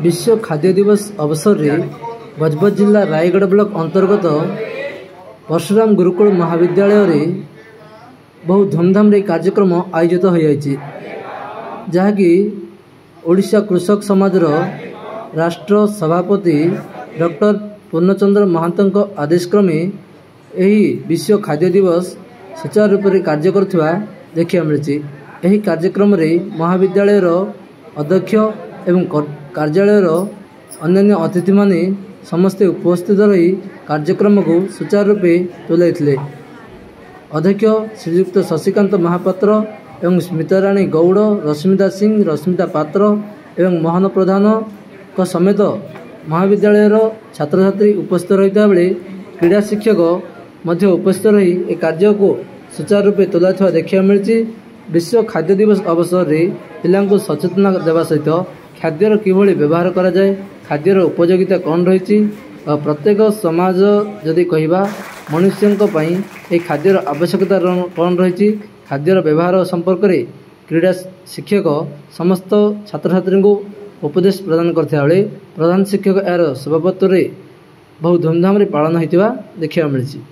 विश्व खाद्य दिवस अवसर में गजपत जिला रायगढ़ ब्लॉक अंतर्गत परशुराम गुरुकुल महाविद्यालय रे बहुत धूमधाम रे कार्यक्रम आयोजित हो जहाँकि ओडिशा कृषक समाज राष्ट्र सभापति डॉक्टर पूर्णचंद्र महांत आदेश क्रमे यही विश्व खाद्य दिवस सुचारू रूप से कार्य करुवा देखा मिली। यही कार्यक्रम रे महाविद्यालय अध्यक्ष एवं कार्यालय अन्य अतिथि माने समस्ते उपस्थित रही कार्यक्रम को सुचारू रूपे तुलाई। अध्यक्ष श्रीयुक्त शशिकांत महापात्र एवं स्मिताराणी गौड़, रश्मिता सिंह, रश्मिता पात्र एवं मोहन प्रधान को समेत महाविद्यालय छात्र छात्री उपस्थित रही बेले क्रीड़ा शिक्षक मध्य उपस्थित रही ए कार्य को सुचारू रूपे तुलाई देखा मिली। विश्व खाद्य दिवस अवसर में पिला सचेतना देवा सहित खाद्यर किभली व्यवहार करा जाए, खाद्यर उपयोगिता कौन रही, प्रत्येक समाज जदि कहवा मनुष्य खाद्यर आवश्यकता कौन रही, खाद्यर व्यवहार संपर्क में क्रीड़ा शिक्षक समस्त छात्र छात्री को उपदेश प्रदान करता बेले प्रधान शिक्षक यार सभापत्व बहुत धूमधाम पालन होता देखा मिली।